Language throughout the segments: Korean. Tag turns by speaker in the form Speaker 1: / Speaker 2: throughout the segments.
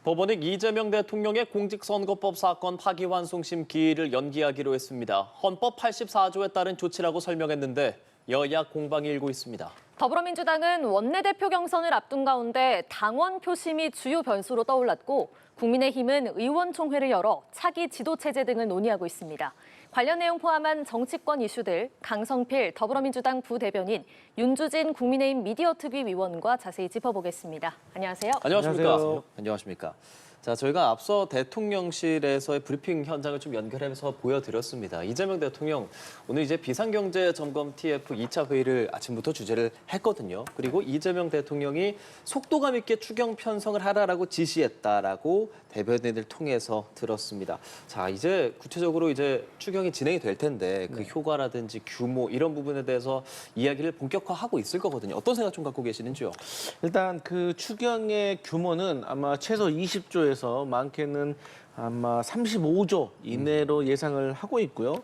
Speaker 1: 법원이 이재명 대통령의 공직선거법 사건 파기환송심 기일을 연기하기로 했습니다. 헌법 84조에 따른 조치라고 설명했는데 여야 공방이 일고 있습니다.
Speaker 2: 더불어민주당은 원내대표 경선을 앞둔 가운데 당원 표심이 주요 변수로 떠올랐고 국민의힘은 의원총회를 열어 차기 지도체제 등을 논의하고 있습니다. 관련 내용 포함한 정치권 이슈들 강성필 더불어민주당 부대변인, 윤주진 국민의힘 미디어특위 위원과 자세히 짚어보겠습니다. 안녕하세요.
Speaker 1: 안녕하십니까? 안녕하십니까? 자, 저희가 앞서 대통령실에서의 브리핑 현장을 좀 연결해서 보여드렸습니다. 이재명 대통령 오늘 이제 비상경제점검 TF 2차 회의를 아침부터 주재를 했거든요. 그리고 이재명 대통령이 속도감 있게 추경 편성을 하라라고 지시했다라고 대변인을 통해서 들었습니다. 자, 이제 구체적으로 이제 추경이 진행이 될 텐데 그 효과라든지 규모 이런 부분에 대해서 이야기를 본격화하고 있을 거거든요. 어떤 생각 좀 갖고 계시는지요?
Speaker 3: 일단 그 추경의 규모는 아마 최소 20조에서 많게는 아마 35조 이내로 예상을 하고 있고요.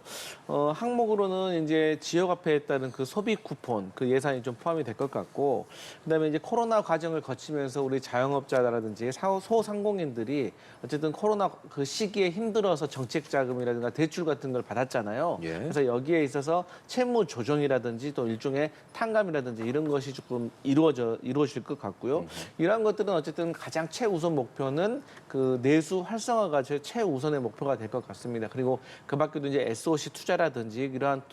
Speaker 3: 항목으로는 이제 지역화폐에 따른 그 소비 쿠폰 그 예산이 좀 포함이 될 것 같고, 그다음에 이제 코로나 과정을 거치면서 우리 자영업자라든지 소상공인들이 어쨌든 코로나 그 시기에 힘들어서 정책 자금이라든가 대출 같은 걸 받았잖아요.
Speaker 1: 예.
Speaker 3: 그래서 여기에 있어서 채무 조정이라든지 또 일종의 탕감이라든지 이런 것이 조금 이루어질 것 같고요. 이러한 것들은 어쨌든 가장 최우선 목표는 그 내수 활성화가 제 최우선의 목표가 될 것 같습니다. 그리고 그 밖에도 이제 SOC 투자라든지 이러한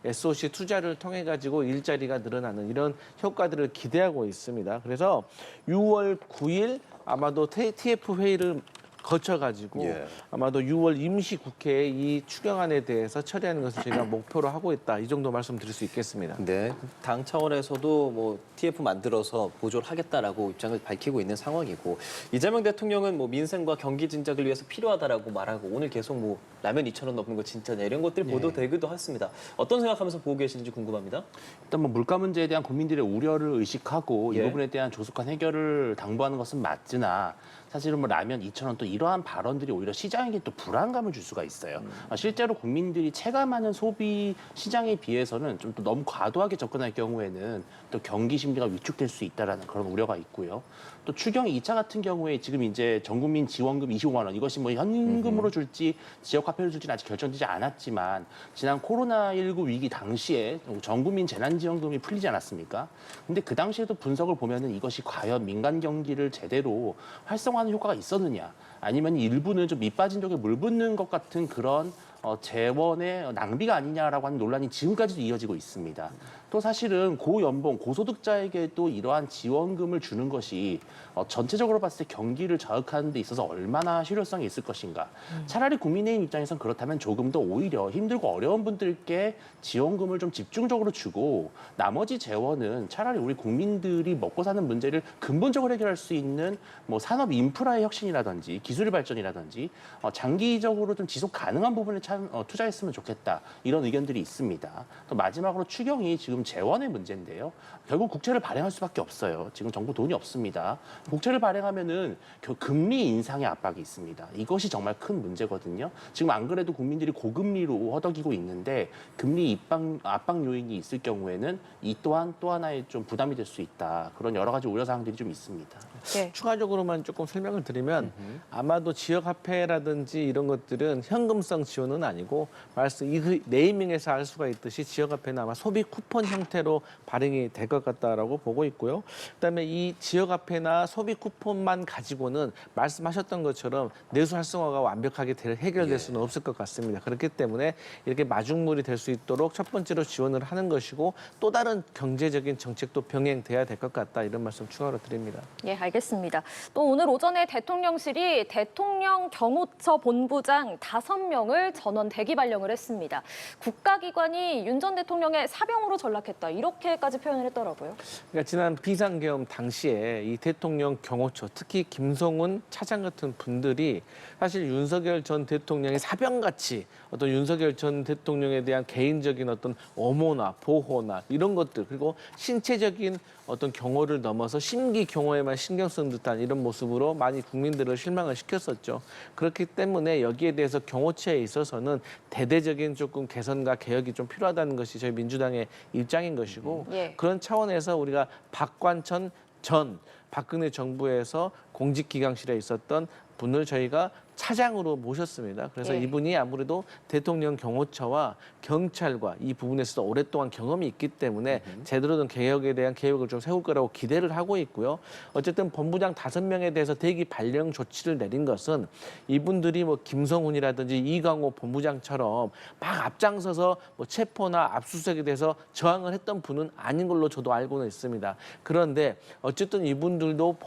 Speaker 3: SOC 투자를 통해 가지고 일자리가 늘어나는 이런 효과들을 기대하고 있습니다. 그래서 6월 9일 아마도 TF 회의를 거쳐가지고 아마도 6월 임시국회에 이 추경안에 대해서 처리하는 것을 저희가 목표로 하고 있다. 이 정도 말씀드릴 수 있겠습니다.
Speaker 1: 네, 당 차원에서도 뭐 TF 만들어서 보조를 하겠다라고 입장을 밝히고 있는 상황이고, 이재명 대통령은 뭐 민생과 경기 진작을 위해서 필요하다라고 말하고 오늘 계속 뭐 라면 2,000원 넘는 거 진짜냐 이런 것들 보도되기도 했습니다. 어떤 생각하면서 보고 계시는지 궁금합니다.
Speaker 4: 일단 뭐 물가 문제에 대한 국민들의 우려를 의식하고 이
Speaker 1: 예.
Speaker 4: 부분에 대한 조속한 해결을 당부하는 것은 맞으나 사실은 뭐 라면 2,000원 또 이러한 발언들이 오히려 시장에게 또 불안감을 줄 수가 있어요. 실제로 국민들이 체감하는 소비 시장에 비해서는 좀 또 너무 과도하게 접근할 경우에는 또 경기 심리가 위축될 수 있다라는 그런 우려가 있고요. 또 추경 2차 같은 경우에 지금 이제 전국민 지원금 25만 원 이것이 뭐 현금으로 줄지 지역 화폐로 줄지는 아직 결정되지 않았지만 지난 코로나19 위기 당시에 전국민 재난지원금이 풀리지 않았습니까? 근데 그 당시에도 분석을 보면은 이것이 과연 민간 경기를 제대로 활성화하는 효과가 있었느냐, 아니면 일부는 좀 밑빠진 쪽에 물 붓는 것 같은 그런 재원의 낭비가 아니냐라고 하는 논란이 지금까지도 이어지고 있습니다. 또 사실은 고연봉, 고소득자에게도 이러한 지원금을 주는 것이 전체적으로 봤을 때 경기를 저격하는 데 있어서 얼마나 실효성이 있을 것인가. 차라리 국민의힘 입장에선 그렇다면 조금 더 오히려 힘들고 어려운 분들께 지원금을 좀 집중적으로 주고 나머지 재원은 차라리 우리 국민들이 먹고 사는 문제를 근본적으로 해결할 수 있는 뭐 산업 인프라의 혁신이라든지 기술 발전이라든지 장기적으로 좀 지속 가능한 부분에 투자했으면 좋겠다. 이런 의견들이 있습니다. 또 마지막으로 추경이 지금 재원의 문제인데요. 결국 국채를 발행할 수밖에 없어요. 지금 정부 돈이 없습니다. 국채를 발행하면은 금리 인상의 압박이 있습니다. 이것이 정말 큰 문제거든요. 지금 안 그래도 국민들이 고금리로 허덕이고 있는데 금리 압박 요인이 있을 경우에는 이 또한 또 하나의 좀 부담이 될 수 있다. 그런 여러 가지 우려 사항들이 좀 있습니다.
Speaker 2: 네.
Speaker 3: 추가적으로만 조금 설명을 드리면 아마도 지역화폐라든지 이런 것들은 현금성 지원은 아니고 말씀 이 네이밍에서 알 수가 있듯이 지역화폐는 아마 소비 쿠폰 형태로 발행이 될 것 같다라고 보고 있고요. 그다음에 이 지역화폐나 소비 쿠폰만 가지고는 말씀하셨던 것처럼 내수 활성화가 완벽하게 해결될 수는 없을 것 같습니다. 그렇기 때문에 이렇게 마중물이 될 수 있도록 첫 번째로 지원을 하는 것이고 또 다른 경제적인 정책도 병행돼야 될 것 같다. 이런 말씀 추가로 드립니다.
Speaker 2: 예, 알겠습니다. 또 오늘 오전에 대통령실이 대통령 경호처 본부장 5명을 전원 대기 발령을 했습니다. 국가기관이 윤 전 대통령의 사병으로 전락했다. 이렇게까지 표현을 했더라고요.
Speaker 3: 그러니까 지난 비상계엄 당시에 이 대통령 경호처, 특히 김성훈 차장 같은 분들이 사실 윤석열 전 대통령의 사병같이 어떤 윤석열 전 대통령에 대한 개인적인 어떤 엄호나 보호나 이런 것들, 그리고 신체적인 어떤 경호를 넘어서 심기 경호에만 신경 쓴 듯한 이런 모습으로 많이 국민들을 실망을 시켰었죠. 그렇기 때문에 여기에 대해서 경호처에 있어서는 대대적인 조금 개선과 개혁이 좀 필요하다는 것이 저희 민주당의 입장인 것이고,
Speaker 2: 예.
Speaker 3: 그런 차원에서 우리가 박관천 전 박근혜 정부에서 공직기강실에 있었던 분을 저희가 차장으로 모셨습니다. 그래서
Speaker 2: 예.
Speaker 3: 이분이 아무래도 대통령 경호처와 경찰과 이 부분에서 오랫동안 경험이 있기 때문에 제대로 된 개혁에 대한 계획을 좀 세울 거라고 기대를 하고 있고요. 어쨌든 본부장 5명에 대해서 대기 발령 조치를 내린 것은 이분들이 뭐 김성훈이라든지 이광호 본부장처럼 막 앞장서서 뭐 체포나 압수수색에 대해서 저항을 했던 분은 아닌 걸로 저도 알고는 있습니다. 그런데 어쨌든 이분들도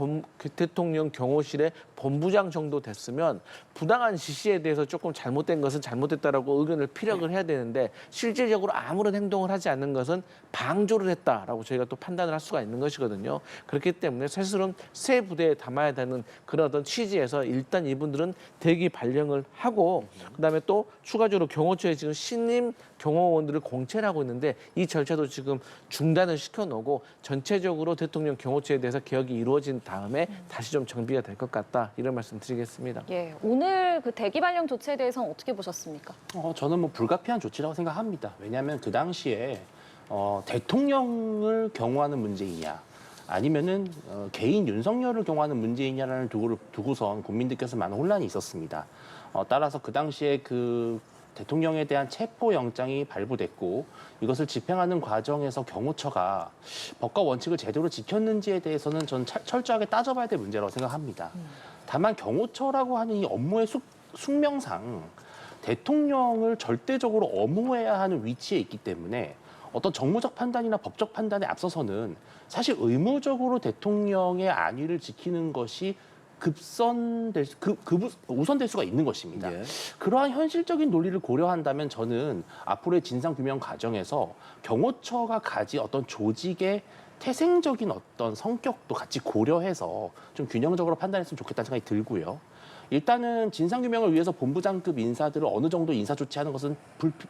Speaker 3: 대통령 경호실의 본부장 정도 됐으면 부당한 지시에 대해서 조금 잘못된 것은 잘못됐다라고 의견을 피력을 해야 되는데 실질적으로 아무런 행동을 하지 않는 것은 방조를 했다라고 저희가 또 판단을 할 수가 있는 것이거든요. 그렇기 때문에 사실은 새 부대에 담아야 되는 그런 어떤 취지에서 일단 이분들은 대기 발령을 하고 그다음에 또 추가적으로 경호처에 지금 신임 경호원들을 공채를 하고 있는데 이 절차도 지금 중단을 시켜놓고 전체적으로 대통령 경호처에 대해서 개혁이 이루어진 다음에 다시 좀 정비가 될 것 같다 이런 말씀 드리겠습니다.
Speaker 2: 예, 오늘 그 대기 발령 조치에 대해서는 어떻게 보셨습니까?
Speaker 4: 저는 뭐 불가피한 조치라고 생각합니다. 왜냐하면 그 당시에 대통령을 경호하는 문제이냐 아니면은 개인 윤석열을 경호하는 문제이냐라는 두고선 국민들께서 많은 혼란이 있었습니다. 따라서 그 당시에 그 대통령에 대한 체포 영장이 발부됐고 이것을 집행하는 과정에서 경호처가 법과 원칙을 제대로 지켰는지에 대해서는 전 철저하게 따져봐야 될 문제라고 생각합니다. 다만 경호처라고 하는 이 업무의 숙명상 대통령을 절대적으로 엄호해야 하는 위치에 있기 때문에 어떤 정무적 판단이나 법적 판단에 앞서서는 사실 의무적으로 대통령의 안위를 지키는 것이 우선될 수가 있는 것입니다.
Speaker 1: 예.
Speaker 4: 그러한 현실적인 논리를 고려한다면 저는 앞으로의 진상규명 과정에서 경호처가 가진 어떤 조직의 태생적인 어떤 성격도 같이 고려해서 좀 균형적으로 판단했으면 좋겠다는 생각이 들고요. 일단은 진상규명을 위해서 본부장급 인사들을 어느 정도 인사 조치하는 것은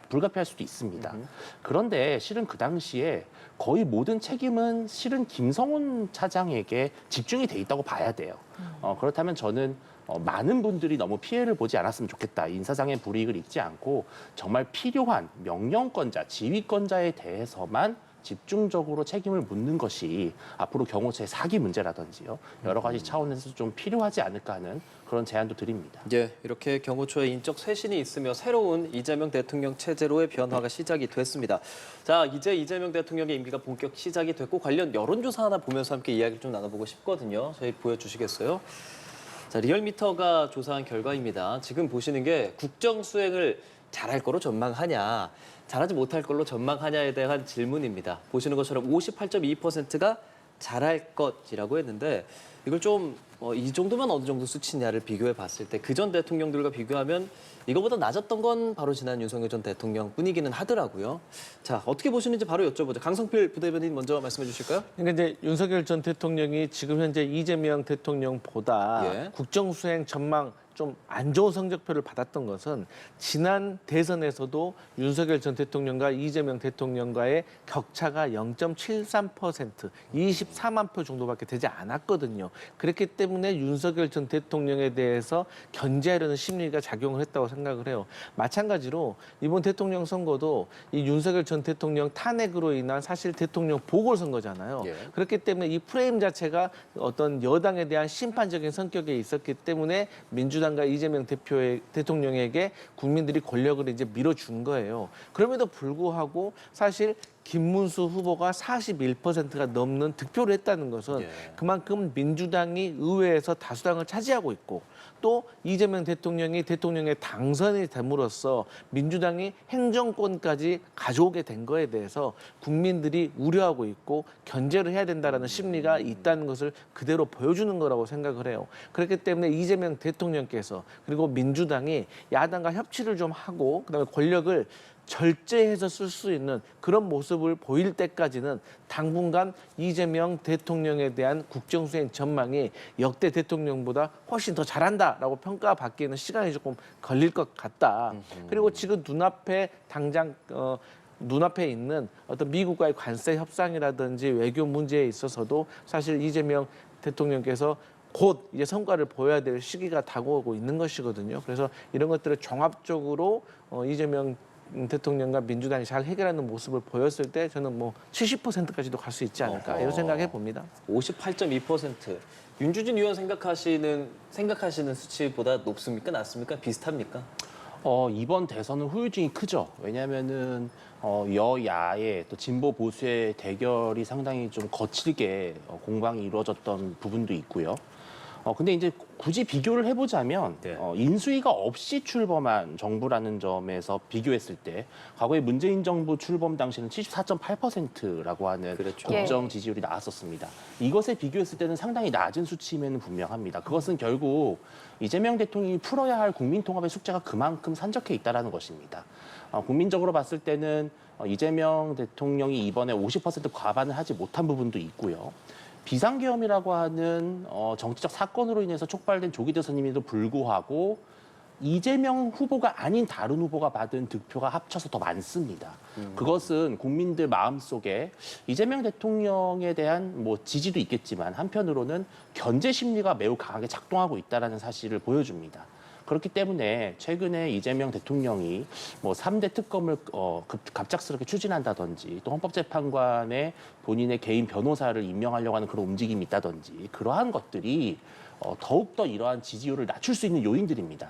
Speaker 4: 불가피할 수도 있습니다. 그런데 실은 그 당시에 거의 모든 책임은 실은 김성훈 차장에게 집중이 돼 있다고 봐야 돼요. 그렇다면 저는 많은 분들이 너무 피해를 보지 않았으면 좋겠다. 인사상의 불이익을 입지 않고 정말 필요한 명령권자, 지휘권자에 대해서만 집중적으로 책임을 묻는 것이 앞으로 경호처의 사기 문제라든지요. 여러 가지 차원에서 좀 필요하지 않을까 하는 그런 제안도 드립니다.
Speaker 1: 예, 이렇게 경호처에 인적 쇄신이 있으며 새로운 이재명 대통령 체제로의 변화가 시작이 됐습니다. 자, 이제 이재명 대통령의 임기가 본격 시작이 됐고 관련 여론조사 하나 보면서 함께 이야기를 좀 나눠보고 싶거든요. 저희 보여주시겠어요? 자, 리얼미터가 조사한 결과입니다. 지금 보시는 게 국정 수행을 잘할 거로 전망하냐, 잘하지 못할 걸로 전망하냐에 대한 질문입니다. 보시는 것처럼 58.2%가 잘할 것이라고 했는데 이걸 좀 이 정도면 어느 정도 수치냐를 비교해 봤을 때 그전 대통령들과 비교하면 이거보다 낮았던 건 바로 지난 윤석열 전 대통령뿐이기는 하더라고요. 자, 어떻게 보시는지 바로 여쭤보죠. 강성필 부대변인 먼저 말씀해 주실까요?
Speaker 3: 그러니까 이제 윤석열 전 대통령이 지금 현재 이재명 대통령보다
Speaker 1: 예.
Speaker 3: 국정 수행 전망 좀 안 좋은 성적표를 받았던 것은 지난 대선에서도 윤석열 전 대통령과 이재명 대통령과의 격차가 0.73%, 24만 표 정도밖에 되지 않았거든요. 그렇기 때문에 윤석열 전 대통령에 대해서 견제하려는 심리가 작용을 했다고 생각을 해요. 마찬가지로 이번 대통령 선거도 이 윤석열 전 대통령 탄핵으로 인한 사실 대통령 보궐선거잖아요.
Speaker 1: 예.
Speaker 3: 그렇기 때문에 이 프레임 자체가 어떤 여당에 대한 심판적인 성격에 있었기 때문에 민주당과 이재명 대통령에게 국민들이 권력을 이제 밀어준 거예요. 그럼에도 불구하고 사실 김문수 후보가 41%가 넘는 득표를 했다는 것은
Speaker 1: 예.
Speaker 3: 그만큼 민주당이 의회에서 다수당을 차지하고 있고 또 이재명 대통령이 대통령에 당선이 됨으로써 민주당이 행정권까지 가져오게 된 거에 대해서 국민들이 우려하고 있고 견제를 해야 된다는 심리가 있다는 것을 그대로 보여주는 거라고 생각을 해요. 그렇기 때문에 이재명 대통령께서 그리고 민주당이 야당과 협치를 좀 하고 그다음에 권력을 절제해서 쓸 수 있는 그런 모습을 보일 때까지는 당분간 이재명 대통령에 대한 국정수행 전망이 역대 대통령보다 훨씬 더 잘한다라고 평가받기에는 시간이 조금 걸릴 것 같다. 그리고 지금 눈앞에 있는 어떤 미국과의 관세 협상이라든지 외교 문제에 있어서도 사실 이재명 대통령께서 곧 이제 성과를 보여야 될 시기가 다가오고 있는 것이거든요. 그래서 이런 것들을 종합적으로 이재명 대통령과 민주당이 잘 해결하는 모습을 보였을 때 저는 뭐 70%까지도 갈 수 있지 않을까 이런 생각해 봅니다.
Speaker 1: 58.2%. 윤주진 의원 생각하시는 수치보다 높습니까? 낮습니까? 비슷합니까?
Speaker 4: 이번 대선은 후유증이 크죠. 왜냐하면은 여야의 또 진보 보수의 대결이 상당히 좀 거칠게 공방이 이루어졌던 부분도 있고요. 근데 이제 굳이 비교를 해보자면
Speaker 1: 네.
Speaker 4: 인수위가 없이 출범한 정부라는 점에서 비교했을 때 과거에 문재인 정부 출범 당시는 74.8%라고 하는
Speaker 1: 그렇죠.
Speaker 4: 국정 지지율이 나왔었습니다. 이것에 비교했을 때는 상당히 낮은 수치임에는 분명합니다. 그것은 결국 이재명 대통령이 풀어야 할 국민 통합의 숙제가 그만큼 산적해 있다는 것입니다. 국민적으로 봤을 때는 이재명 대통령이 이번에 50% 과반을 하지 못한 부분도 있고요. 비상계엄이라고 하는 정치적 사건으로 인해서 촉발된 조기 대선임에도 불구하고 이재명 후보가 아닌 다른 후보가 받은 득표가 합쳐서 더 많습니다. 그것은 국민들 마음속에 이재명 대통령에 대한 뭐 지지도 있겠지만 한편으로는 견제 심리가 매우 강하게 작동하고 있다는 사실을 보여줍니다. 그렇기 때문에 최근에 이재명 대통령이 뭐 3대 특검을 갑작스럽게 추진한다든지 또 헌법재판관에 본인의 개인 변호사를 임명하려고 하는 그런 움직임이 있다든지 그러한 것들이 더욱더 이러한 지지율을 낮출 수 있는 요인들입니다.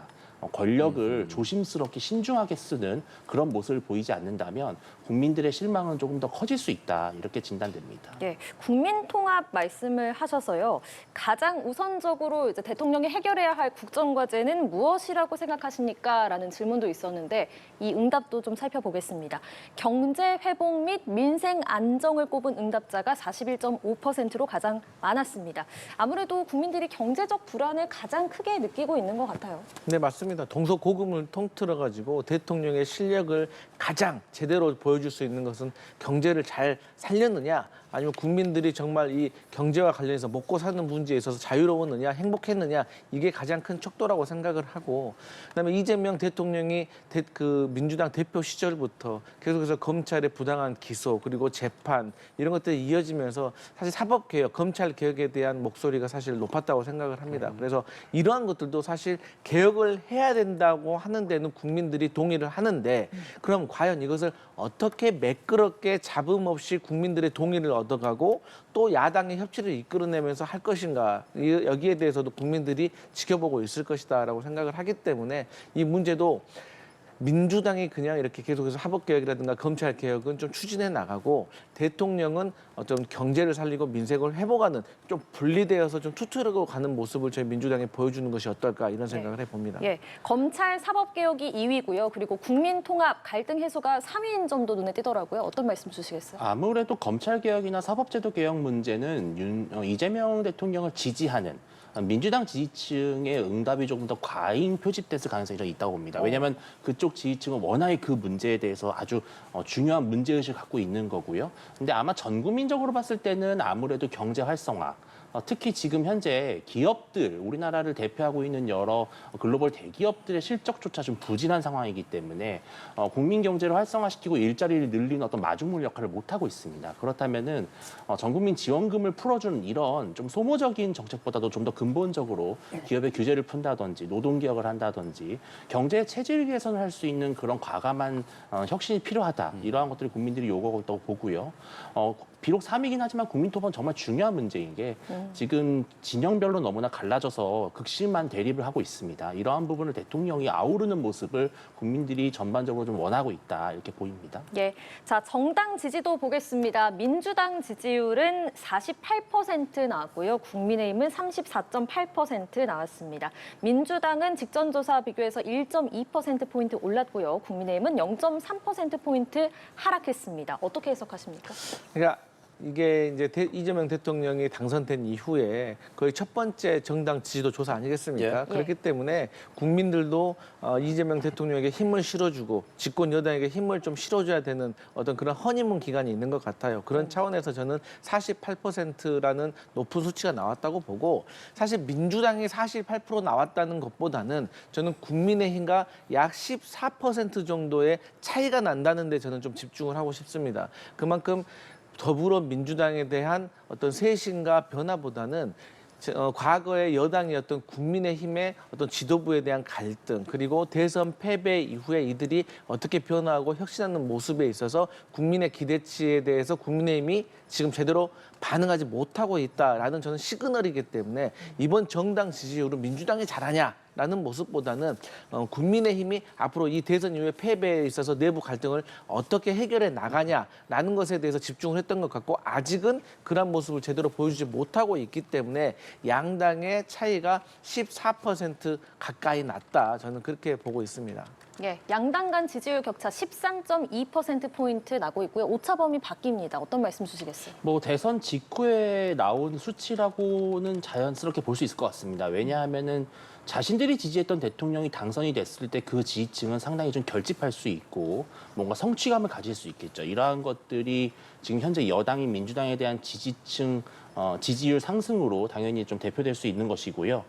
Speaker 4: 권력을 조심스럽게 신중하게 쓰는 그런 모습을 보이지 않는다면 국민들의 실망은 조금 더 커질 수 있다 이렇게 진단됩니다.
Speaker 2: 예, 국민 통합 말씀을 하셔서요. 가장 우선적으로 이제 대통령이 해결해야 할 국정 과제는 무엇이라고 생각하십니까? 라는 질문도 있었는데 이 응답도 좀 살펴보겠습니다. 경제 회복 및 민생 안정을 꼽은 응답자가 41.5%로 가장 많았습니다. 아무래도 국민들이 경제적 불안을 가장 크게 느끼고 있는 것 같아요.
Speaker 3: 네, 맞습니다. 동서고금을 통틀어 가지고 대통령의 실력을 가장 제대로 보여줄 수 있는 것은 경제를 잘 살렸느냐, 아니면 국민들이 정말 이 경제와 관련해서 먹고 사는 문제에 있어서 자유로웠느냐, 행복했느냐, 이게 가장 큰 척도라고 생각을 하고, 그다음에 이재명 대통령이 민주당 대표 시절부터 계속해서 검찰의 부당한 기소 그리고 재판 이런 것들이 이어지면서 사실 사법개혁, 검찰개혁에 대한 목소리가 사실 높았다고 생각을 합니다. 그래서 이러한 것들도 사실 개혁을 해야 된다고 하는 데는 국민들이 동의를 하는데, 그럼 과연 이것을 어떻게 매끄럽게 잡음 없이 국민들의 동의를 얻어가고 또 야당의 협치를 이끌어내면서 할 것인가, 여기에 대해서도 국민들이 지켜보고 있을 것이다라고 생각을 하기 때문에 이 문제도 민주당이 그냥 이렇게 계속해서 사법개혁이라든가 검찰개혁은 좀 추진해 나가고, 대통령은 어떤 경제를 살리고 민생을 회복하는, 좀 분리되어서 좀 투트려고 가는 모습을 저희 민주당이 보여주는 것이 어떨까, 이런 생각을 해봅니다.
Speaker 2: 예, 검찰 사법개혁이 2위고요. 그리고 국민통합 갈등 해소가 3위인 점도 눈에 띄더라고요. 어떤 말씀 주시겠어요?
Speaker 4: 아무래도 검찰개혁이나 사법제도 개혁 문제는 이재명 대통령을 지지하는 민주당 지지층의 응답이 조금 더 과잉 표집됐을 가능성이 좀 있다고 봅니다. 왜냐하면 그쪽 지지층은 워낙에 그 문제에 대해서 아주 중요한 문제의식을 갖고 있는 거고요. 근데 아마 전 국민적으로 봤을 때는 아무래도 경제 활성화, 특히 지금 현재 기업들, 우리나라를 대표하고 있는 여러 글로벌 대기업들의 실적조차 좀 부진한 상황이기 때문에 국민 경제를 활성화시키고 일자리를 늘리는 어떤 마중물 역할을 못하고 있습니다. 그렇다면은 전국민 지원금을 풀어주는 이런 좀 소모적인 정책보다도 좀 더 근본적으로 기업의 규제를 푼다든지 노동개혁을 한다든지 경제 체질 개선을 할 수 있는 그런 과감한 혁신이 필요하다. 이러한 것들을 국민들이 요구하고 있다고 보고요. 비록 3위긴 하지만 국민통합은 정말 중요한 문제인 게 지금 진영별로 너무나 갈라져서 극심한 대립을 하고 있습니다. 이러한 부분을 대통령이 아우르는 모습을 국민들이 전반적으로 좀 원하고 있다 이렇게 보입니다.
Speaker 2: 예, 자 정당 지지도 보겠습니다. 민주당 지지율은 48% 나왔고요. 국민의힘은 34.8% 나왔습니다. 민주당은 직전 조사 비교해서 1.2%포인트 올랐고요. 국민의힘은 0.3%포인트 하락했습니다. 어떻게 해석하십니까?
Speaker 3: 그러니까 이게 이제 이재명 대통령이 당선된 이후에 거의 첫 번째 정당 지지도 조사 아니겠습니까?
Speaker 1: 예.
Speaker 3: 그렇기 때문에 국민들도 이재명 대통령에게 힘을 실어주고 집권 여당에게 힘을 좀 실어줘야 되는 어떤 그런 허니문 기간이 있는 것 같아요. 그런 차원에서 저는 48%라는 높은 수치가 나왔다고 보고, 사실 민주당이 48% 나왔다는 것보다는 저는 국민의힘과 약 14% 정도의 차이가 난다는 데 저는 좀 집중을 하고 싶습니다. 그만큼 더불어민주당에 대한 어떤 쇄신과 변화보다는 과거의 여당이었던 국민의힘의 어떤 지도부에 대한 갈등, 그리고 대선 패배 이후에 이들이 어떻게 변화하고 혁신하는 모습에 있어서 국민의 기대치에 대해서 국민의힘이 지금 제대로 반응하지 못하고 있다라는 저는 시그널이기 때문에 이번 정당 지지율은 민주당이 잘하냐라는 모습보다는 국민의힘이 앞으로 이 대선 이후에 패배에 있어서 내부 갈등을 어떻게 해결해 나가냐라는 것에 대해서 집중을 했던 것 같고 아직은 그런 모습을 제대로 보여주지 못하고 있기 때문에 양당의 차이가 14% 가까이 났다. 저는 그렇게 보고 있습니다.
Speaker 2: 예, 양당 간 지지율 격차 13.2%포인트 나고 있고요. 오차 범위 바뀝니다. 어떤 말씀 주시겠어요?
Speaker 4: 뭐 대선 직후에 나온 수치라고는 자연스럽게 볼 수 있을 것 같습니다. 왜냐하면은 자신들이 지지했던 대통령이 당선이 됐을 때 그 지지층은 상당히 좀 결집할 수 있고 뭔가 성취감을 가질 수 있겠죠. 이러한 것들이 지금 현재 여당인 민주당에 대한 지지층 지지율 상승으로 당연히 좀 대표될 수 있는 것이고요.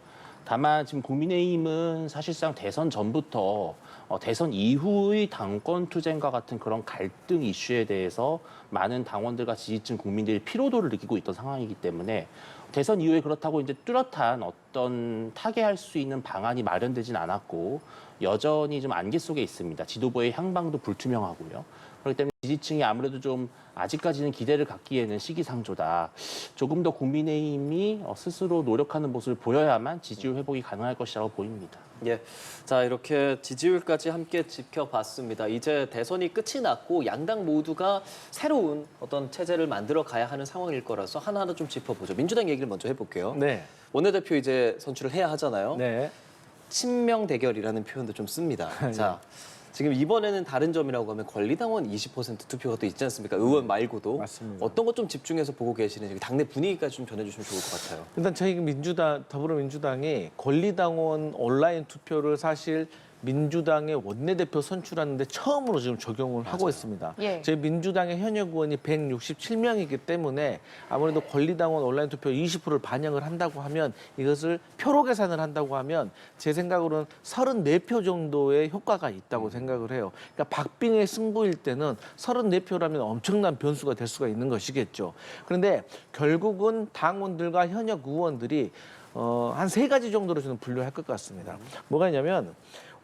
Speaker 4: 다만 지금 국민의힘은 사실상 대선 전부터 대선 이후의 당권 투쟁과 같은 그런 갈등 이슈에 대해서 많은 당원들과 지지층 국민들이 피로도를 느끼고 있던 상황이기 때문에 대선 이후에 그렇다고 이제 뚜렷한 어떤 타개할 수 있는 방안이 마련되진 않았고 여전히 좀 안개 속에 있습니다. 지도부의 향방도 불투명하고요. 그렇기 때문에 지지층이 아무래도 좀 아직까지는 기대를 갖기에는 시기상조다. 조금 더 국민의힘이 스스로 노력하는 모습을 보여야만 지지율 회복이 가능할 것이라고 보입니다.
Speaker 1: 예, 자 이렇게 지지율까지 함께 지켜봤습니다. 이제 대선이 끝이 났고 양당 모두가 새로운 어떤 체제를 만들어 가야 하는 상황일 거라서 하나하나 좀 짚어보죠. 민주당 얘기를 먼저 해볼게요.
Speaker 3: 네.
Speaker 1: 원내대표 이제 선출을 해야 하잖아요.
Speaker 3: 네.
Speaker 1: 친명 대결이라는 표현도 좀 씁니다. 자, 지금 이번에는 다른 점이라고 하면 권리당원 20% 투표가 또 있지 않습니까? 의원 말고도.
Speaker 3: 맞습니다.
Speaker 1: 어떤 것 좀 집중해서 보고 계시는지 당내 분위기까지 좀 전해주시면 좋을 것 같아요.
Speaker 3: 일단 저희 더불어민주당이 권리당원 온라인 투표를 사실 민주당의 원내대표 선출하는데 처음으로 지금 적용을 하고 있습니다.
Speaker 2: 예.
Speaker 3: 저희 민주당의 현역 의원이 167명이기 때문에 아무래도 권리당원 온라인 투표 20%를 반영을 한다고 하면 이것을 표로 계산을 한다고 하면 제 생각으로는 34표 정도의 효과가 있다고 생각을 해요. 그러니까 박빙의 승부일 때는 34표라면 엄청난 변수가 될 수가 있는 것이겠죠. 그런데 결국은 당원들과 현역 의원들이 한 3가지 정도로 저는 분류할 것 같습니다. 뭐가 있냐면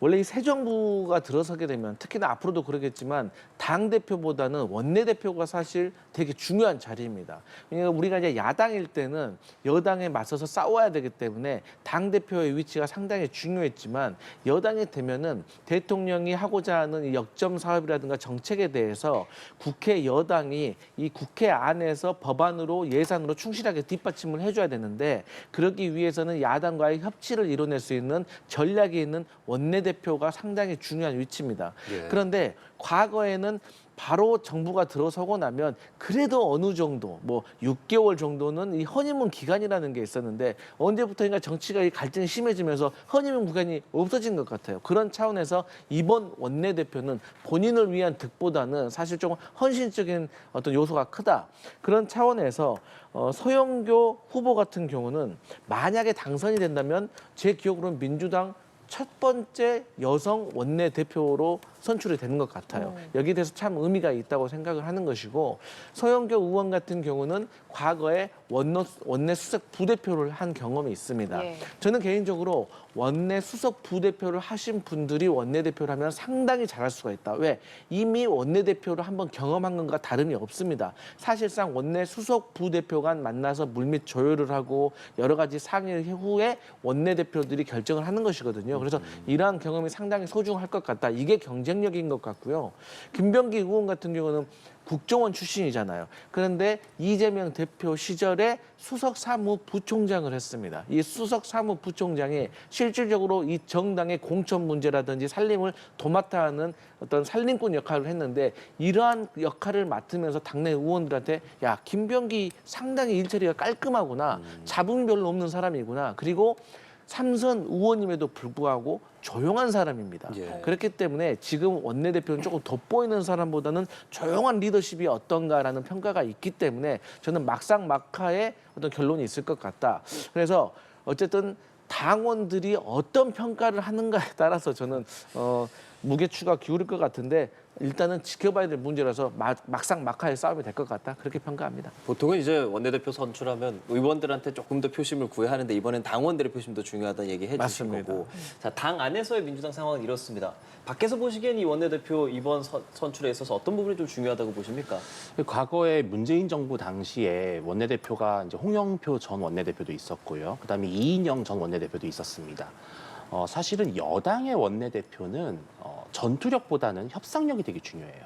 Speaker 3: 원래 이 새 정부가 들어서게 되면 특히나 앞으로도 그러겠지만 당대표보다는 원내대표가 사실 되게 중요한 자리입니다. 왜냐하면 우리가 이제 야당일 때는 여당에 맞서서 싸워야 되기 때문에 당대표의 위치가 상당히 중요했지만 여당이 되면은 대통령이 하고자 하는 이 역점 사업이라든가 정책에 대해서 국회 여당이 이 국회 안에서 법안으로 예산으로 충실하게 뒷받침을 해줘야 되는데 그러기 위해서는 야당과의 협치를 이뤄낼 수 있는 전략이 있는 원내대표가 상당히 중요한 위치입니다.
Speaker 1: 예.
Speaker 3: 그런데 과거에는 바로 정부가 들어서고 나면 그래도 어느 정도 뭐 6개월 정도는 이 허니문 기간이라는 게 있었는데 언제부터인가 정치가 이 갈등이 심해지면서 허니문 기간이 없어진 것 같아요. 그런 차원에서 이번 원내대표는 본인을 위한 득보다는 사실 조금 헌신적인 어떤 요소가 크다. 그런 차원에서 서영교 후보 같은 경우는 만약에 당선이 된다면 제 기억으로는 민주당 첫 번째 여성 원내대표로 선출이 되는 것 같아요. 여기에 대해서 참 의미가 있다고 생각을 하는 것이고 서영교 의원 같은 경우는 과거에 원내 수석 부대표를 한 경험이 있습니다.
Speaker 2: 예.
Speaker 3: 저는 개인적으로 원내 수석 부대표를 하신 분들이 원내대표를 하면 상당히 잘할 수가 있다. 왜? 이미 원내대표를 한번 경험한 것과 다름이 없습니다. 사실상 원내 수석 부대표 간 만나서 물밑 조율을 하고 여러 가지 상의 후에 원내대표들이 결정을 하는 것이거든요. 그래서 이러한 경험이 상당히 소중할 것 같다. 이게 경쟁력인 것 같고요. 김병기 의원 같은 경우는 국정원 출신이잖아요. 그런데 이재명 대표 시절에 수석 사무부총장을 했습니다. 이 수석 사무부총장이 실질적으로 이 정당의 공천 문제라든지 살림을 도맡아 하는 어떤 살림꾼 역할을 했는데 이러한 역할을 맡으면서 당내 의원들한테 야, 김병기 상당히 일처리가 깔끔하구나. 잡음이 별로 없는 사람이구나. 그리고 삼선 의원임에도 불구하고 조용한 사람입니다.
Speaker 1: 예.
Speaker 3: 그렇기 때문에 지금 원내대표는 조금 돋보이는 사람보다는 조용한 리더십이 어떤가라는 평가가 있기 때문에 저는 막상막하의 어떤 결론이 있을 것 같다. 그래서 어쨌든 당원들이 어떤 평가를 하는가에 따라서 저는 무게추가 기울일 것 같은데 일단은 지켜봐야 될 문제라서 막상 막하의 싸움이 될 것 같다. 그렇게 평가합니다.
Speaker 1: 보통은 이제 원내대표 선출하면 의원들한테 조금 더 표심을 구해야 하는데 이번엔 당원들의 표심도 중요하다는 얘기 해주신
Speaker 3: 맞습니다.
Speaker 1: 거고. 자, 당 안에서의 민주당 상황은 이렇습니다. 밖에서 보시기엔 이 원내대표 이번 선출에 있어서 어떤 부분이 좀 중요하다고 보십니까?
Speaker 4: 과거에 문재인 정부 당시에 원내대표가 이제 홍영표 전 원내대표도 있었고요. 그다음에 이인영 전 원내대표도 있었습니다. 사실은 여당의 원내대표는 전투력보다는 협상력이 되게 중요해요.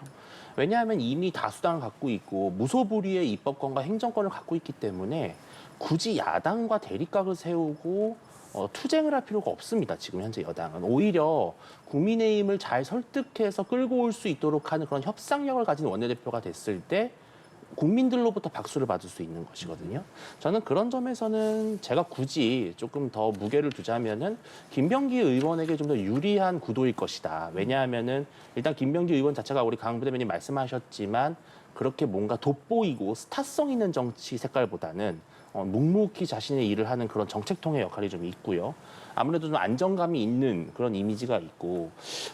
Speaker 4: 왜냐하면 이미 다수당을 갖고 있고 무소불위의 입법권과 행정권을 갖고 있기 때문에 굳이 야당과 대립각을 세우고 투쟁을 할 필요가 없습니다. 지금 현재 여당은 오히려 국민의힘을 잘 설득해서 끌고 올 수 있도록 하는 그런 협상력을 가진 원내대표가 됐을 때 국민들로부터 박수를 받을 수 있는 것이거든요. 저는 그런 점에서는 제가 굳이 조금 더 무게를 두자면은 김병기 의원에게 좀 더 유리한 구도일 것이다. 왜냐하면은 일단 김병기 의원 자체가 우리 강 부대변인 말씀하셨지만 그렇게 뭔가 돋보이고 스타성 있는 정치 색깔보다는 묵묵히 자신의 일을 하는 그런 정책통의 역할이 좀 있고요. 아무래도 좀 안정감이 있는 그런 이미지가 있고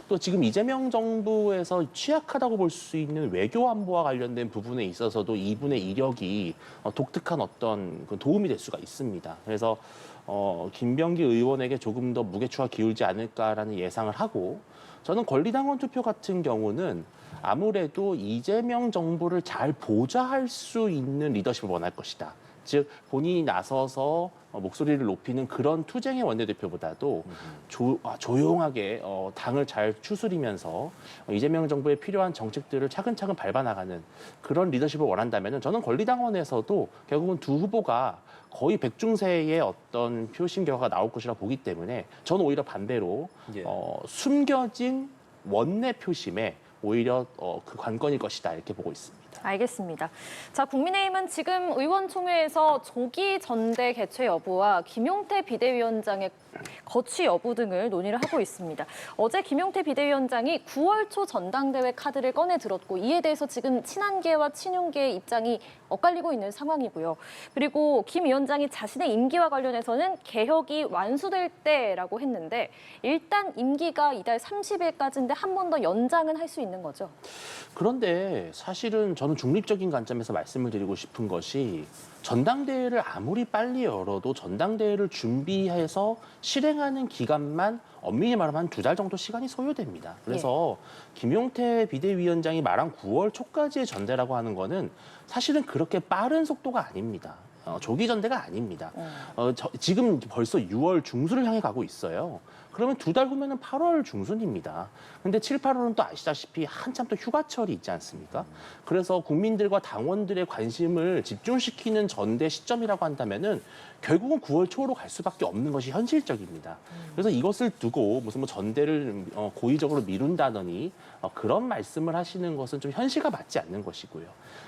Speaker 4: 또 지금 이재명 정부에서 취약하다고 볼 수 있는 외교 안보와 관련된 부분에 있어서도 이분의 이력이 독특한 어떤 도움이 될 수가 있습니다. 그래서 김병기 의원에게 조금 더 무게추가 기울지 않을까라는 예상을 하고 저는 권리당원 투표 같은 경우는 아무래도 이재명 정부를 잘 보좌할 수 있는 리더십을 원할 것이다. 즉 본인이 나서서 목소리를 높이는 그런 투쟁의 원내대표보다도 조용하게 당을 잘 추스리면서 이재명 정부에 필요한 정책들을 차근차근 밟아나가는 그런 리더십을 원한다면 저는 권리당원에서도 결국은 두 후보가 거의 백중세의 어떤 표심 결과가 나올 것이라 보기 때문에 저는 오히려 반대로
Speaker 1: 예.
Speaker 4: 숨겨진 원내 표심에 오히려 그 관건일 것이다 이렇게 보고 있습니다.
Speaker 2: 알겠습니다. 자, 국민의힘은 지금 의원총회에서 조기 전대 개최 여부와 김용태 비대위원장의 거취 여부 등을 논의를 하고 있습니다. 어제 김용태 비대위원장이 9월 초 전당대회 카드를 꺼내 들었고 이에 대해서 지금 친한계와 친윤계의 입장이 엇갈리고 있는 상황이고요. 그리고 김 위원장이 자신의 임기와 관련해서는 개혁이 완수될 때라고 했는데 일단 임기가 이달 30일까지인데 한 번 더 연장은 할 수 있는 거죠.
Speaker 4: 그런데 사실은 저는 중립적인 관점에서 말씀을 드리고 싶은 것이 전당대회를 아무리 빨리 열어도 전당대회를 준비해서 실행하는 기간만 엄밀히 말하면 한 2달 정도 시간이 소요됩니다. 그래서 김용태 비대위원장이 말한 9월 초까지의 전대라고 하는 거는 사실은 그렇게 빠른 속도가 아닙니다. 조기 전대가 아닙니다. 지금 벌써 6월 중순을 향해 가고 있어요. 그러면 2달 후면은 8월 중순입니다. 근데 7, 8월은 또 아시다시피 한참 또 휴가철이 있지 않습니까? 그래서 국민들과 당원들의 관심을 집중시키는 전대 시점이라고 한다면은 결국은 9월 초로 갈 수밖에 없는 것이 현실적입니다. 그래서 이것을 두고 무슨 뭐 전대를 고의적으로 미룬다더니 그런 말씀을 하시는 것은 좀 현실과 맞지 않는 것이고요.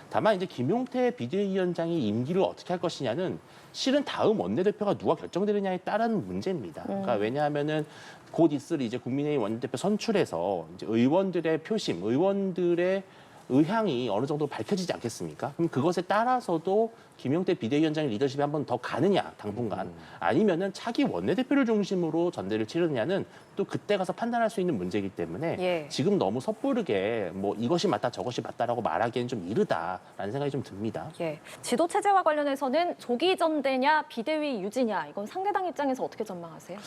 Speaker 4: 다만 이제 김용태 비대위원장이 임기를 어떻게 할 것이냐는 실은 다음 원내대표가 누가 결정되느냐에 따른 문제입니다. 그러니까 왜냐하면은 곧 있을 이제 국민의힘 원내대표 선출에서 이제 의원들의 표심, 의원들의 의향이 어느 정도 밝혀지지 않겠습니까? 그럼 그것에 따라서도 김용태 비대위원장의 리더십이 한 번 더 가느냐 당분간 아니면은 차기 원내대표를 중심으로 전대를 치르느냐는 또 그때 가서 판단할 수 있는 문제이기 때문에 지금 너무 섣부르게 뭐 이것이 맞다 저것이 맞다라고 말하기엔 좀 이르다라는 생각이 좀 듭니다.
Speaker 2: 예, 지도 체제와 관련해서는 조기 전대냐 비대위 유지냐 이건 상대당 입장에서 어떻게 전망하세요?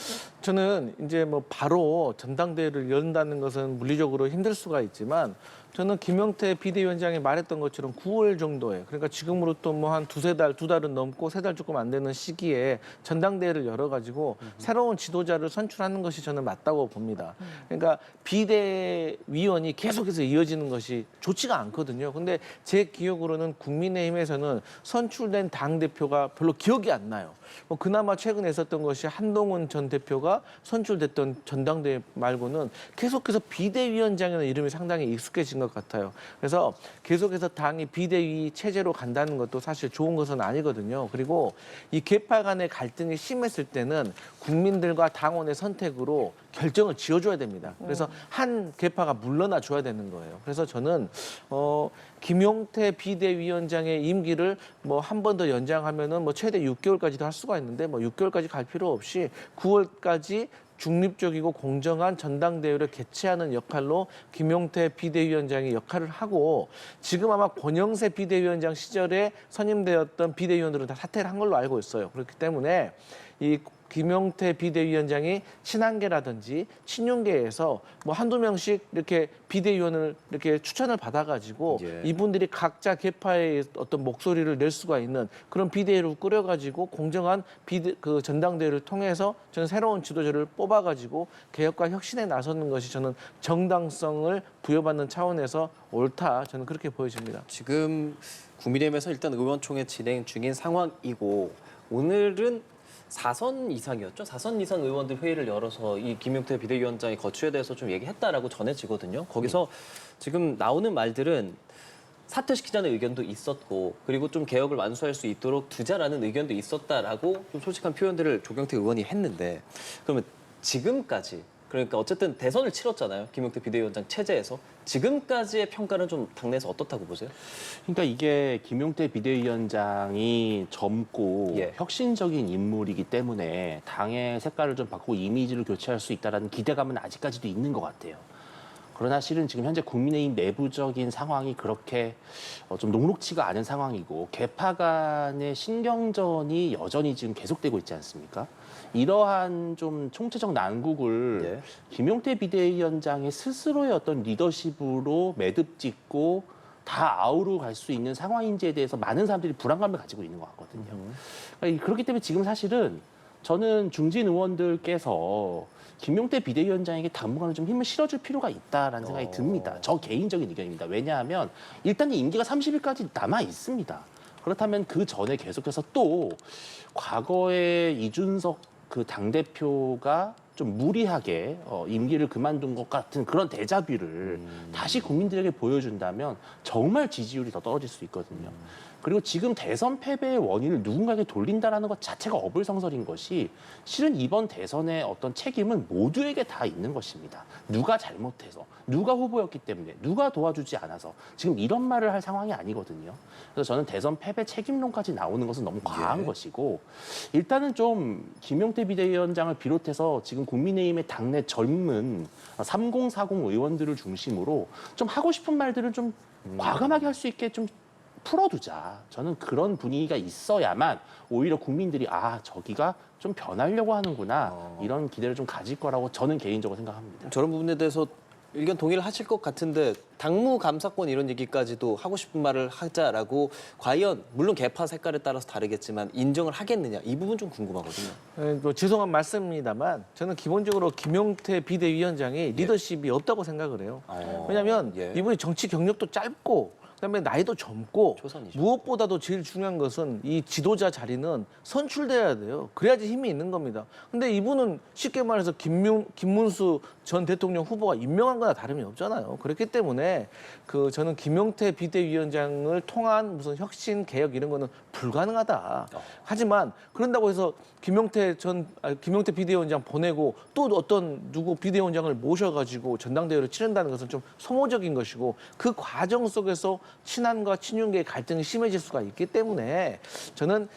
Speaker 3: 저는 이제 뭐 바로 전당대회를 연다는 것은 물리적으로 힘들 수가 있지만 저는 김용태 비대위원장이 말했던 것처럼 9월 정도에 그러니까 지금으로부터 뭐 한 2달은 넘고 3달 조금 안 되는 시기에 전당대회를 열어가지고 새로운 지도자를 선출하는 것이 저는 맞다고 봅니다. 그러니까 비대위원이 계속해서 이어지는 것이 좋지가 않거든요. 근데 제 기억으로는 국민의힘에서는 선출된 당대표가 별로 기억이 안 나요. 뭐 그나마 최근에 있었던 것이 한동훈 전 대표가 선출됐던 전당대회 말고는 계속해서 비대위원장이라는 이름이 상당히 익숙해진 것 같아요. 그래서 계속해서 당이 비대위 체제로 간다는 것도 사실 좋은 것은 아니거든요. 그리고 이 계파 간의 갈등이 심했을 때는 국민들과 당원의 선택으로 결정을 지어줘야 됩니다. 그래서 한 계파가 물러나 줘야 되는 거예요. 그래서 저는 김용태 비대위원장의 임기를 뭐 한 번 더 연장하면은 뭐 최대 6개월까지도 할 수가 있는데 뭐 6개월까지 갈 필요 없이 9월까지 중립적이고 공정한 전당대회를 개최하는 역할로 김용태 비대위원장이 역할을 하고 지금 아마 권영세 비대위원장 시절에 선임되었던 비대위원들은 다 사퇴를 한 걸로 알고 있어요. 그렇기 때문에 이 김용태 비대위원장이 친한계라든지 친윤계에서 뭐 한두 명씩 이렇게 비대위원을 이렇게 추천을 받아가지고
Speaker 1: 예.
Speaker 3: 이분들이 각자 계파의 어떤 목소리를 낼 수가 있는 그런 비대위를 꾸려가지고 공정한 그 전당대회를 통해서 저는 새로운 지도자를 뽑아가지고 개혁과 혁신에 나서는 것이 저는 정당성을 부여받는 차원에서 옳다. 저는 그렇게 보여집니다.
Speaker 1: 지금 국민의힘에서 일단 의원총회 진행 중인 상황이고 오늘은 4선 이상이었죠. 4선 이상 의원들 회의를 열어서 이 김용태 비대위원장의 거취에 대해서 좀 얘기했다라고 전해지거든요. 거기서 지금 나오는 말들은 사퇴시키자는 의견도 있었고 그리고 좀 개혁을 완수할 수 있도록 두자라는 의견도 있었다라고 좀 솔직한 표현들을 조경태 의원이 했는데 그러면 지금까지 그러니까 어쨌든 대선을 치렀잖아요. 김용태 비대위원장 체제에서. 지금까지의 평가는 좀 당내에서 어떻다고 보세요?
Speaker 4: 그러니까 이게 김용태 비대위원장이 젊고
Speaker 1: 예.
Speaker 4: 혁신적인 인물이기 때문에 당의 색깔을 좀 바꾸고 이미지를 교체할 수 있다는 기대감은 아직까지도 있는 것 같아요. 그러나 실은 지금 현재 국민의힘 내부적인 상황이 그렇게 좀 녹록치가 않은 상황이고 개파 간의 신경전이 여전히 지금 계속되고 있지 않습니까? 이러한 좀 총체적 난국을 김용태 비대위원장의 스스로의 어떤 리더십으로 매듭 짓고 다 아우르 갈 수 있는 상황인지에 대해서 많은 사람들이 불안감을 가지고 있는 것 같거든요. 그러니까 그렇기 때문에 지금 사실은 저는 중진 의원들께서 김용태 비대위원장에게 당분간은 좀 힘을 실어줄 필요가 있다라는 생각이 듭니다. 저 개인적인 의견입니다. 왜냐하면 일단 임기가 30일까지 남아 있습니다. 그렇다면 그 전에 계속해서 또 과거에 이준석 그 당대표가 좀 무리하게 임기를 그만둔 것 같은 그런 데자뷰를 다시 국민들에게 보여준다면 정말 지지율이 더 떨어질 수 있거든요. 그리고 지금 대선 패배의 원인을 누군가에게 돌린다라는 것 자체가 어불성설인 것이 실은 이번 대선의 어떤 책임은 모두에게 다 있는 것입니다. 누가 잘못해서, 누가 후보였기 때문에, 누가 도와주지 않아서 지금 이런 말을 할 상황이 아니거든요. 그래서 저는 대선 패배 책임론까지 나오는 것은 너무 과한 것이고 일단은 좀 김용태 비대위원장을 비롯해서 지금 국민의힘의 당내 젊은 3040 의원들을 중심으로 좀 하고 싶은 말들을 좀 과감하게 할 수 있게 좀 풀어두자. 저는 그런 분위기가 있어야만 오히려 국민들이 저기가 좀 변하려고 하는구나 이런 기대를 좀 가질 거라고 저는 개인적으로 생각합니다.
Speaker 1: 저런 부분에 대해서 의견 동의를 하실 것 같은데 당무 감사권 이런 얘기까지도 하고 싶은 말을 하자라고 과연 물론 개파 색깔에 따라서 다르겠지만 인정을 하겠느냐 이 부분 좀 궁금하거든요.
Speaker 3: 뭐 죄송한 말씀입니다만 저는 기본적으로 김용태 비대위원장이 리더십이 없다고 생각을 해요. 왜냐하면 이분이 정치 경력도 짧고 그다음에 나이도 젊고
Speaker 1: 초선이죠.
Speaker 3: 무엇보다도 제일 중요한 것은 이 지도자 자리는 선출돼야 돼요. 그래야지 힘이 있는 겁니다. 근데 이분은 쉽게 말해서 김문수 전 대통령 후보가 임명한 거나 다름이 없잖아요. 그렇기 때문에 저는 김용태 비대위원장을 통한 무슨 혁신 개혁 이런 거는 불가능하다. 하지만 그런다고 해서 김용태 비대위원장 보내고 또 어떤 누구 비대위원장을 모셔가지고 전당대회를 치른다는 것은 좀 소모적인 것이고 그 과정 속에서 친한과 친윤계의 갈등이 심해질 수가 있기 때문에 저는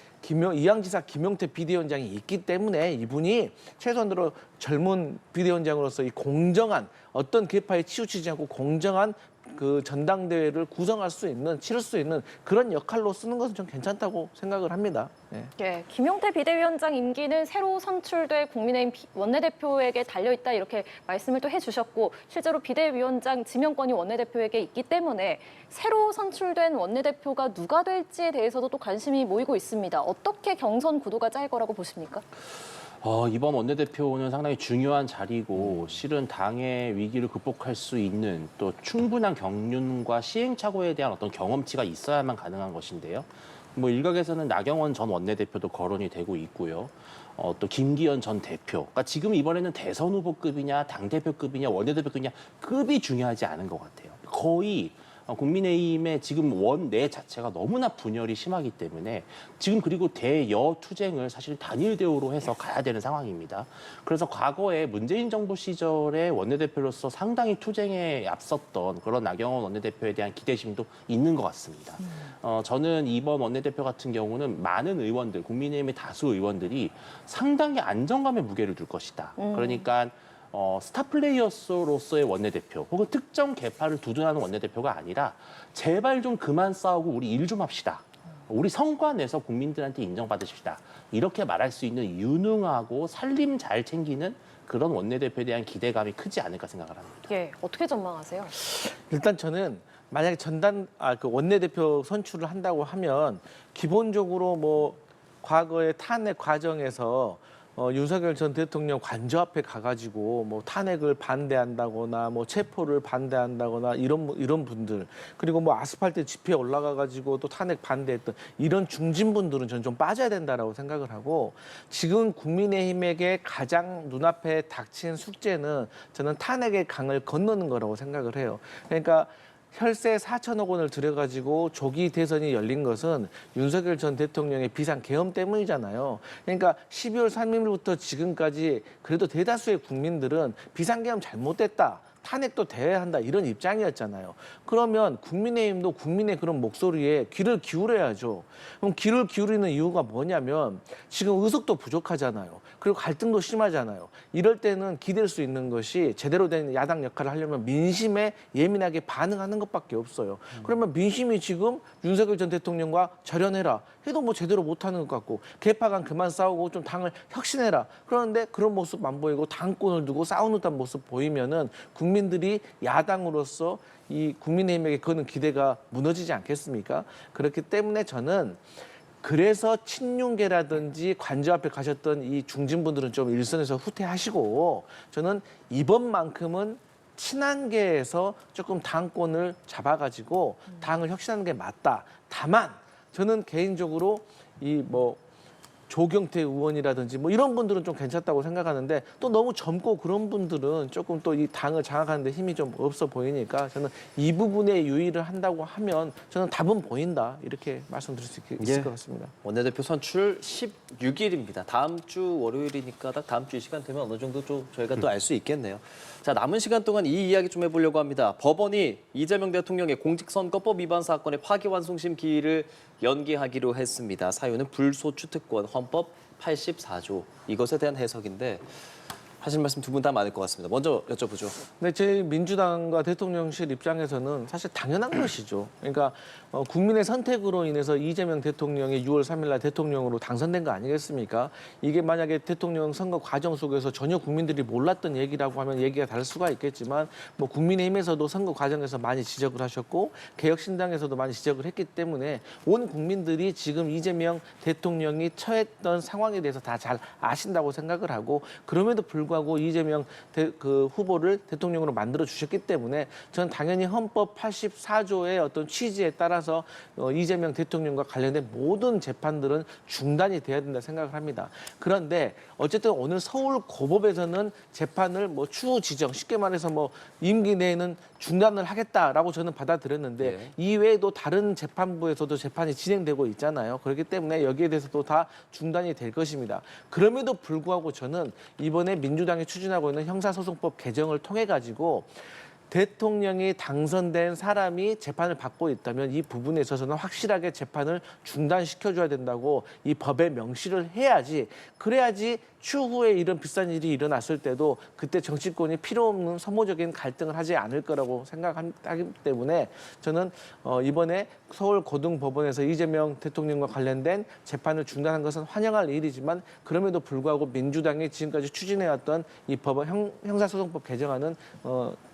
Speaker 3: 이양지사 김용태 비대위원장이 있기 때문에 이분이 최소한으로 젊은 비대위원장으로서 이 공정한 어떤 계파에 치우치지 않고 공정한 그 전당대회를 구성할 수 있는 치를 수 있는 그런 역할로 쓰는 것은 좀 괜찮다고 생각을 합니다.
Speaker 2: 예, 김용태 비대위원장 임기는 새로 선출될 국민의힘 원내대표에게 달려있다 이렇게 말씀을 또 해주셨고 실제로 비대위원장 지명권이 원내대표에게 있기 때문에 새로 선출된 원내대표가 누가 될지에 대해서도 또 관심이 모이고 있습니다. 어떻게 경선 구도가 짤 거라고 보십니까?
Speaker 4: 이번 원내대표는 상당히 중요한 자리고 실은 당의 위기를 극복할 수 있는 또 충분한 경륜과 시행착오에 대한 어떤 경험치가 있어야만 가능한 것인데요. 뭐 일각에서는 나경원 전 원내대표도 거론이 되고 있고요. 또 김기현 전 대표. 그러니까 지금 이번에는 대선 후보급이냐 당대표급이냐 원내대표급이냐 급이 중요하지 않은 것 같아요. 거의 국민의힘의 지금 원내 자체가 너무나 분열이 심하기 때문에 지금 그리고 대여 투쟁을 사실 단일 대우로 해서 가야 되는 상황입니다. 그래서 과거에 문재인 정부 시절에 원내대표로서 상당히 투쟁에 앞섰던 그런 나경원 원내대표에 대한 기대심도 있는 것 같습니다. 저는 이번 원내대표 같은 경우는 많은 의원들, 국민의힘의 다수 의원들이 상당히 안정감의 무게를 둘 것이다. 그러니까 스타 플레이어로서의 원내대표 혹은 특정 계파를 두둔하는 원내대표가 아니라 제발 좀 그만 싸우고 우리 일 좀 합시다. 우리 성과 내서 국민들한테 인정받으십시다. 이렇게 말할 수 있는 유능하고 살림 잘 챙기는 그런 원내대표에 대한 기대감이 크지 않을까 생각을 합니다.
Speaker 2: 예, 어떻게 전망하세요?
Speaker 3: 일단 저는 만약에 그 원내대표 선출을 한다고 하면 기본적으로 뭐 과거의 탄핵 과정에서 윤석열 전 대통령 관저 앞에 가가지고 뭐 탄핵을 반대한다거나 뭐 체포를 반대한다거나 이런 분들, 그리고 뭐 아스팔트 집회에 올라가가지고 또 탄핵 반대했던 이런 중진분들은 저는 좀 빠져야 된다라고 생각을 하고, 지금 국민의힘에게 가장 눈앞에 닥친 숙제는 저는 탄핵의 강을 건너는 거라고 생각을 해요. 그러니까 혈세 4천억 원을 들여가지고 조기 대선이 열린 것은 윤석열 전 대통령의 비상계엄 때문이잖아요. 그러니까 12월 3일부터 지금까지 그래도 대다수의 국민들은 비상계엄 잘못됐다, 탄핵도 돼야 한다, 이런 입장이었잖아요. 그러면 국민의힘도 국민의 그런 목소리에 귀를 기울여야죠. 그럼 귀를 기울이는 이유가 뭐냐면 지금 의석도 부족하잖아요. 그리고 갈등도 심하잖아요. 이럴 때는 기댈 수 있는 것이 제대로 된 야당 역할을 하려면 민심에 예민하게 반응하는 것밖에 없어요. 그러면 민심이 지금 윤석열 전 대통령과 절연해라 해도 뭐 제대로 못하는 것 같고, 계파 간 그만 싸우고 좀 당을 혁신해라, 그런데 그런 모습 안 보이고 당권을 두고 싸우는 듯한 모습 보이면은 국민들이 야당으로서 이 국민의힘에게 거는 기대가 무너지지 않겠습니까? 그렇기 때문에 저는, 그래서 친윤계라든지 관저 앞에 가셨던 이 중진분들은 좀 일선에서 후퇴하시고, 저는 이번만큼은 친한계에서 조금 당권을 잡아가지고 당을 혁신하는 게 맞다. 다만 저는 개인적으로 이 뭐 조경태 의원이라든지 뭐 이런 분들은 좀 괜찮다고 생각하는데, 또 너무 젊고 그런 분들은 조금 또 이 당을 장악하는 데 힘이 좀 없어 보이니까, 저는 이 부분에 유의를 한다고 하면 저는 답은 보인다, 이렇게 말씀드릴 수 있을 것 같습니다.
Speaker 1: 원내대표 선출 16일입니다. 다음 주 월요일이니까 딱 다음 주 이 시간 되면 어느 정도 좀 저희가 또 알 수 있겠네요. 자, 남은 시간 동안 이 이야기 좀 해보려고 합니다. 법원이 이재명 대통령의 공직선거법 위반 사건의 파기환송심 기일을 연기하기로 했습니다. 사유는 불소추 특권 헌법 84조, 이것에 대한 해석인데 하실 말씀 두 분 다 많을 것 같습니다. 먼저 여쭤보죠.
Speaker 3: 네, 저희 민주당과 대통령실 입장에서는 사실 당연한 것이죠. 그러니까 국민의 선택으로 인해서 이재명 대통령이 6월 3일 날 대통령으로 당선된 거 아니겠습니까? 이게 만약에 대통령 선거 과정 속에서 전혀 국민들이 몰랐던 얘기라고 하면 얘기가 다를 수가 있겠지만, 뭐 국민의힘에서도 선거 과정에서 많이 지적을 하셨고 개혁신당에서도 많이 지적을 했기 때문에 온 국민들이 지금 이재명 대통령이 처했던 상황에 대해서 다 잘 아신다고 생각을 하고, 그럼에도 불구하고 이재명 후보를 대통령으로 만들어 주셨기 때문에 저는 당연히 헌법 84조의 어떤 취지에 따라서 이재명 대통령과 관련된 모든 재판들은 중단이 돼야 된다 생각을 합니다. 그런데 어쨌든 오늘 서울고법에서는 재판을 뭐 추후 지정, 쉽게 말해서 뭐 임기 내에는 중단을 하겠다라고 저는 받아들였는데, 이외에도 다른 재판부에서도 재판이 진행되고 있잖아요. 그렇기 때문에 여기에 대해서도 다 중단이 될 것입니다. 그럼에도 불구하고 저는 이번에 민주당이 추진하고 있는 형사소송법 개정을 통해 가지고 대통령이 당선된 사람이 재판을 받고 있다면 이 부분에 있어서는 확실하게 재판을 중단시켜줘야 된다고 이 법에 명시를 해야지, 그래야지 추후에 이런 비싼 일이 일어났을 때도 그때 정치권이 필요 없는 소모적인 갈등을 하지 않을 거라고 생각하기 때문에 저는 이번에 서울고등법원에서 이재명 대통령과 관련된 재판을 중단한 것은 환영할 일이지만, 그럼에도 불구하고 민주당이 지금까지 추진해왔던 이 법원 형사소송법 개정안은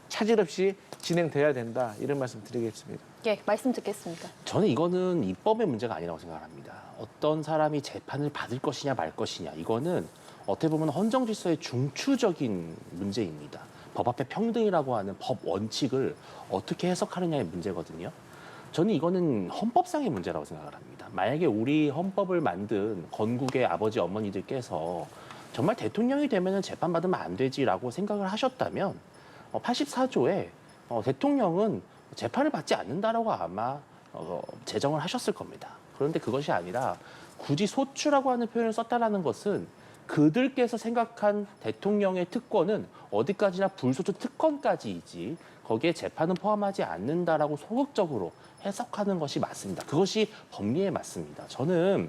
Speaker 3: 차질 없이 진행돼야 된다, 이런 말씀 드리겠습니다.
Speaker 2: 예, 말씀 듣겠습니다.
Speaker 4: 저는 이거는 입법의 문제가 아니라고 생각합니다. 어떤 사람이 재판을 받을 것이냐 말 것이냐, 이거는 어떻게 보면 헌정 질서의 중추적인 문제입니다. 법 앞에 평등이라고 하는 법 원칙을 어떻게 해석하느냐의 문제거든요. 저는 이거는 헌법상의 문제라고 생각을 합니다. 만약에 우리 헌법을 만든 건국의 아버지 어머니들께서 정말 대통령이 되면 재판받으면 안 되지라고 생각을 하셨다면 84조에 대통령은 재판을 받지 않는다라고 아마 제정을 하셨을 겁니다. 그런데 그것이 아니라 굳이 소추라고 하는 표현을 썼다라는 것은 그들께서 생각한 대통령의 특권은 어디까지나 불소추 특권까지이지 거기에 재판은 포함하지 않는다라고 소극적으로 해석하는 것이 맞습니다. 그것이 법리에 맞습니다. 저는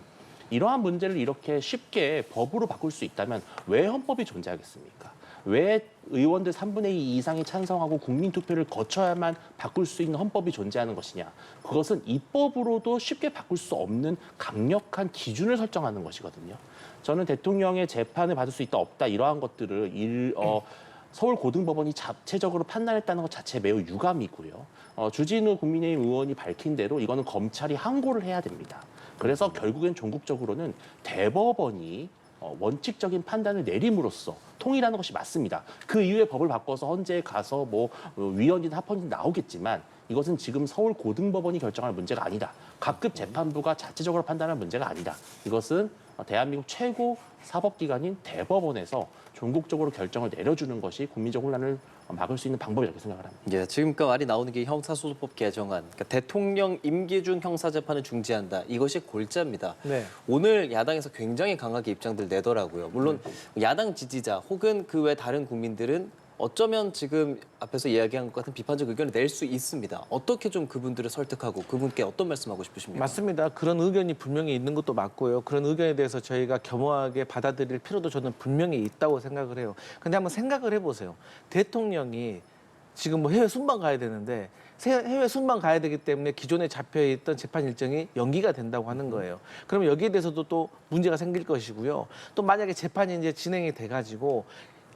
Speaker 4: 이러한 문제를 이렇게 쉽게 법으로 바꿀 수 있다면 왜 헌법이 존재하겠습니까? 왜 의원들 3분의 2 이상이 찬성하고 국민투표를 거쳐야만 바꿀 수 있는 헌법이 존재하는 것이냐? 그것은 입법으로도 쉽게 바꿀 수 없는 강력한 기준을 설정하는 것이거든요. 저는 대통령의 재판을 받을 수 있다 없다 이러한 것들을 서울고등법원이 자체적으로 판단했다는 것 자체 매우 유감이고요. 주진우 국민의힘 의원이 밝힌 대로 이거는 검찰이 항고를 해야 됩니다. 그래서 결국엔 종국적으로는 대법원이 원칙적인 판단을 내림으로써 통일하는 것이 맞습니다. 그 이후에 법을 바꿔서 헌재에 가서 뭐 위헌이든 합헌이든 나오겠지만 이것은 지금 서울고등법원이 결정할 문제가 아니다. 각급 재판부가 자체적으로 판단할 문제가 아니다. 이것은 대한민국 최고 사법기관인 대법원에서 종국적으로 결정을 내려주는 것이 국민적 혼란을 막을 수 있는 방법이라고 생각을 합니다.
Speaker 1: 예, 지금까지 말이 나오는 게 형사소송법 개정안, 그러니까 대통령 임기 중 형사재판을 중지한다. 이것이 골자입니다.
Speaker 3: 네.
Speaker 1: 오늘 야당에서 굉장히 강하게 입장들 내더라고요. 물론 야당 지지자 혹은 그 외 다른 국민들은 어쩌면 지금 앞에서 이야기한 것 같은 비판적 의견을 낼 수 있습니다. 어떻게 좀 그분들을 설득하고 그분께 어떤 말씀하고 싶으십니까?
Speaker 3: 맞습니다. 그런 의견이 분명히 있는 것도 맞고요. 그런 의견에 대해서 저희가 겸허하게 받아들일 필요도 저는 분명히 있다고 생각을 해요. 근데 한번 생각을 해보세요. 대통령이 지금 뭐 해외 순방 가야 되는데 해외 순방 가야 되기 때문에 기존에 잡혀있던 재판 일정이 연기가 된다고 하는 거예요. 그러면 여기에 대해서도 또 문제가 생길 것이고요. 또 만약에 재판이 이제 진행이 돼가지고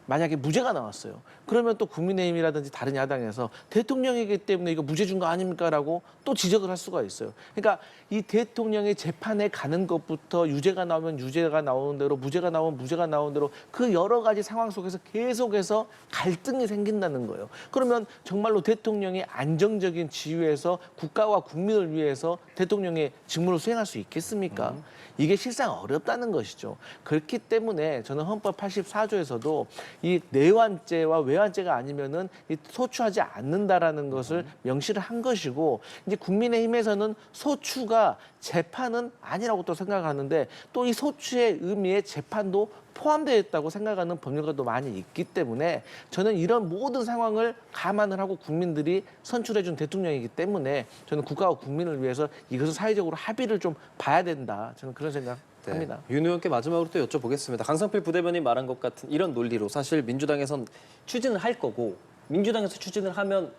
Speaker 3: 만약에 무죄가 나왔어요. 그러면 또 국민의힘이라든지 다른 야당에서 대통령이기 때문에 이거 무죄 준 거 아닙니까라고 또 지적을 할 수가 있어요. 그러니까 이 대통령이 재판에 가는 것부터 유죄가 나오면 유죄가 나오는 대로 무죄가 나오면 무죄가 나오는 대로 그 여러 가지 상황 속에서 계속해서 갈등이 생긴다는 거예요. 그러면 정말로 대통령이 안정적인 지위에서 국가와 국민을 위해서 대통령의 직무를 수행할 수 있겠습니까? 이게 실상 어렵다는 것이죠. 그렇기 때문에 저는 헌법 84조에서도 이 내환죄와 외환죄가 아니면은 이 소추하지 않는다라는 것을 명시를 한 것이고, 이제 국민의힘에서는 소추가 재판은 아니라고 또 생각하는데 또 이 소추의 의미에 재판도 포함되어 있다고 생각하는 법률가도 많이 있기 때문에 저는 이런 모든 상황을 감안을 하고 국민들이 선출해준 대통령이기 때문에 저는 국가와 국민을 위해서 이것을 사회적으로 합의를 좀 봐야 된다. 저는 그런 생각합니다.
Speaker 1: 네. 윤 의원께 마지막으로 또 여쭤보겠습니다. 강성필 부대변인 말한 것 같은 이런 논리로 사실 민주당에선 추진을 할 거고 민주당에서 추진을 하면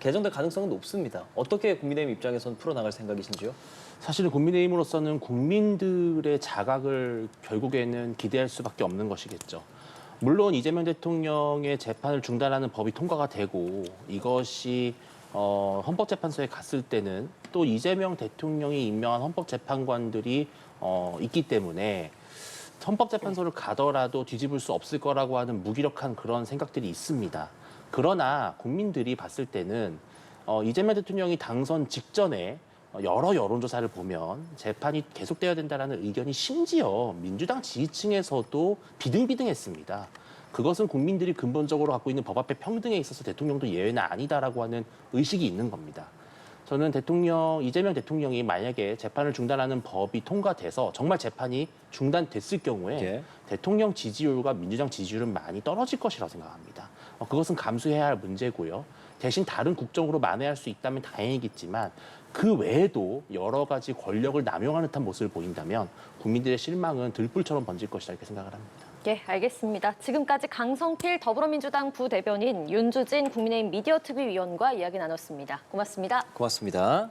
Speaker 1: 개정될 가능성은 높습니다. 어떻게 국민의힘 입장에서는 풀어나갈 생각이신지요?
Speaker 4: 사실은 국민의힘으로서는 국민들의 자각을 결국에는 기대할 수밖에 없는 것이겠죠. 물론 이재명 대통령의 재판을 중단하는 법이 통과가 되고 이것이 헌법재판소에 갔을 때는 또 이재명 대통령이 임명한 헌법재판관들이 있기 때문에 헌법재판소를 가더라도 뒤집을 수 없을 거라고 하는 무기력한 그런 생각들이 있습니다. 그러나 국민들이 봤을 때는 이재명 대통령이 당선 직전에 여러 여론조사를 보면 재판이 계속돼야 된다는 의견이 심지어 민주당 지지층에서도 비등비등했습니다. 그것은 국민들이 근본적으로 갖고 있는 법 앞에 평등에 있어서 대통령도 예외는 아니다라고 하는 의식이 있는 겁니다. 저는 이재명 대통령이 만약에 재판을 중단하는 법이 통과돼서 정말 재판이 중단됐을 경우에
Speaker 1: 예.
Speaker 4: 대통령 지지율과 민주당 지지율은 많이 떨어질 것이라고 생각합니다. 그것은 감수해야 할 문제고요. 대신 다른 국정으로 만회할 수 있다면 다행이겠지만 그 외에도 여러 가지 권력을 남용하는 듯한 모습을 보인다면 국민들의 실망은 들불처럼 번질 것이다 이렇게 생각을 합니다.
Speaker 2: 예, 알겠습니다. 지금까지 강성필 더불어민주당 부대변인, 윤주진 국민의힘 미디어특위위원과 이야기 나눴습니다. 고맙습니다.
Speaker 1: 고맙습니다.